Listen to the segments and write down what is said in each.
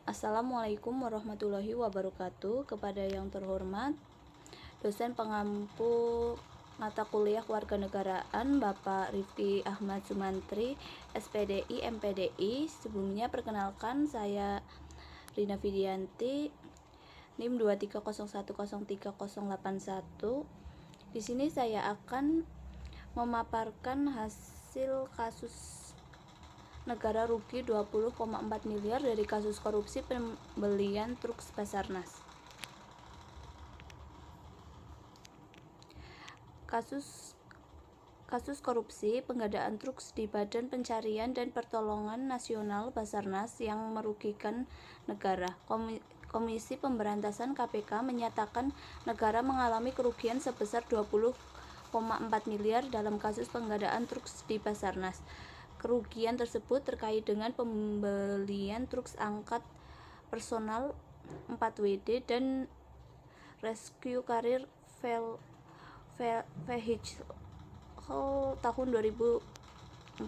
Assalamualaikum warahmatullahi wabarakatuh. Kepada yang terhormat dosen pengampu mata kuliah Kewarganegaraan Bapak Rifki Ahmad Sumantri, SPDI MPDI. Sebelumnya perkenalkan, saya Rina Vidianti, NIM 230103081. Di sini saya akan memaparkan hasil kasus negara rugi 20,4 miliar dari kasus korupsi pembelian truk Basarnas. Kasus korupsi pengadaan truk di Badan Pencarian dan Pertolongan Nasional Basarnas yang merugikan negara. Komisi Pemberantasan KPK menyatakan negara mengalami kerugian sebesar 20,4 miliar dalam kasus pengadaan truk di Basarnas. Kerugian tersebut terkait dengan pembelian truk angkat personal 4WD dan Rescue Carrier Vehicle tahun 2014.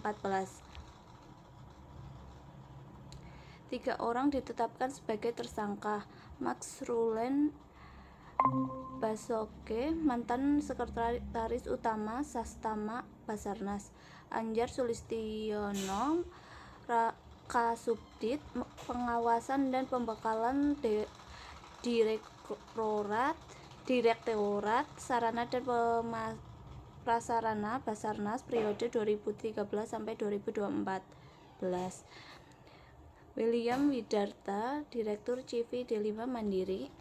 3 orang ditetapkan sebagai tersangka: Max Rulen Basoge, mantan sekretaris utama Sastama Basarnas; Anjar Sulistiono, Kasubdit Pengawasan dan Pembekalan Direktorat Sarana dan Prasarana Basarnas periode 2013 sampai 2014. William Widarta, Direktur CV D5 Mandiri.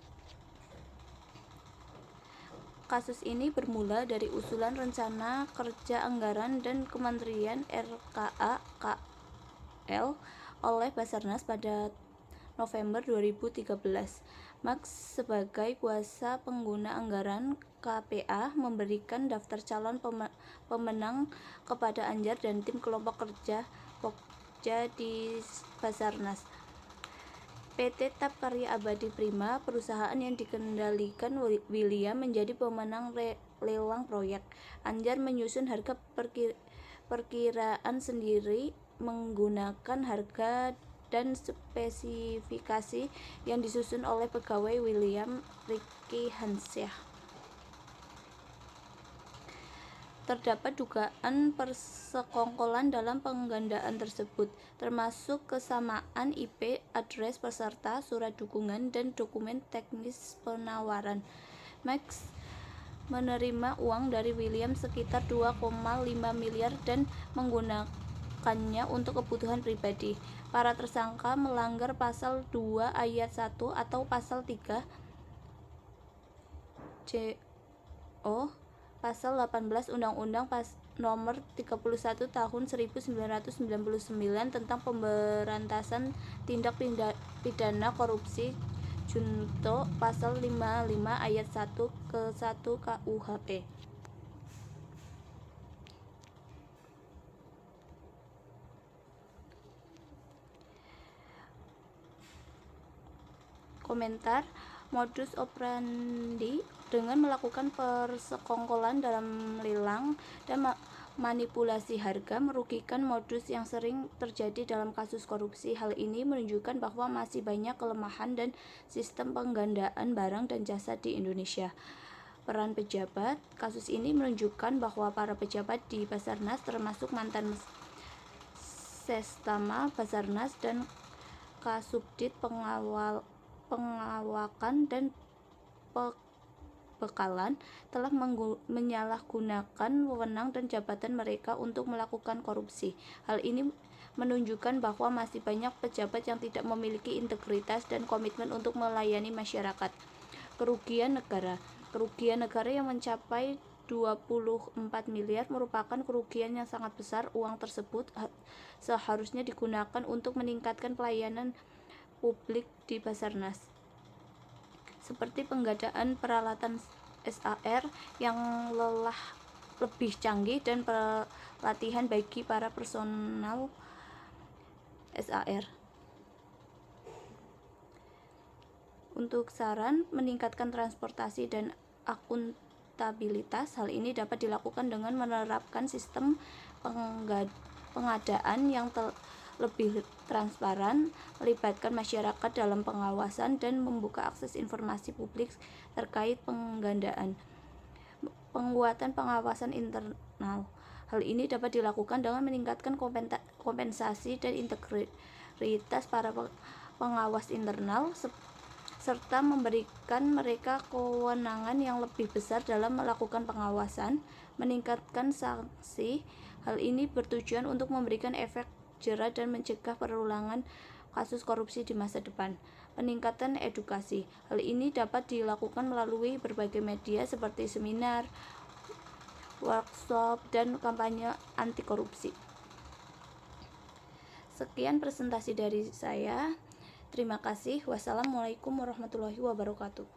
Kasus ini bermula dari usulan rencana kerja anggaran dan Kementerian RKA KL oleh Basarnas pada November 2013. Max sebagai kuasa pengguna anggaran KPA memberikan daftar calon pemenang kepada Anjar dan tim kelompok kerja Pokja di Basarnas. PT TAP Karya Abadi Prima, perusahaan yang dikendalikan William, menjadi pemenang lelang proyek. Anjar menyusun harga perkiraan sendiri menggunakan harga dan spesifikasi yang disusun oleh pegawai William, Ricky Hansyah. Terdapat dugaan persekongkolan dalam penggandaan tersebut, termasuk kesamaan IP, address peserta, surat dukungan, dan dokumen teknis penawaran. Max menerima uang dari William sekitar 2,5 miliar dan menggunakannya untuk kebutuhan pribadi. Para tersangka melanggar pasal 2 ayat 1 atau pasal 3 JO Pasal 18 Undang-Undang Nomor 31 Tahun 1999 tentang Pemberantasan Tindak Pidana Korupsi Junto Pasal 55 ayat 1 ke 1 KUHP. Komentar: modus operandi dengan melakukan persekongkolan dalam lelang dan manipulasi harga merugikan modus yang sering terjadi dalam kasus korupsi. Hal ini menunjukkan bahwa masih banyak kelemahan dan sistem penggandaan barang dan jasa di Indonesia. Peran pejabat. Kasus ini menunjukkan bahwa para pejabat di Basarnas, termasuk mantan Sestama Basarnas dan Kasubdit Pengawakan dan Bekalan, telah menyalahgunakan wewenang dan jabatan mereka untuk melakukan korupsi. Hal ini menunjukkan bahwa masih banyak pejabat yang tidak memiliki integritas dan komitmen untuk melayani masyarakat. Kerugian negara. Kerugian negara yang mencapai 24 miliar merupakan kerugian yang sangat besar. Uang tersebut seharusnya digunakan untuk meningkatkan pelayanan publik di Basarnas, seperti penggadaan peralatan SAR yang lebih canggih dan pelatihan bagi para personal SAR. Untuk saran meningkatkan transportasi dan akuntabilitas, hal ini dapat dilakukan dengan menerapkan sistem pengadaan yang lebih transparan, melibatkan masyarakat dalam pengawasan, dan membuka akses informasi publik terkait penguatan pengawasan internal. Hal ini dapat dilakukan dengan meningkatkan kompensasi dan integritas para pengawas internal, serta memberikan mereka kewenangan yang lebih besar dalam melakukan pengawasan, meningkatkan sanksi. Hal ini bertujuan untuk memberikan efek jera dan mencegah perulangan kasus korupsi di masa depan. Peningkatan edukasi. Hal ini dapat dilakukan melalui berbagai media seperti seminar, workshop, dan kampanye anti korupsi. Sekian presentasi dari saya. Terima kasih. Wassalamualaikum warahmatullahi wabarakatuh.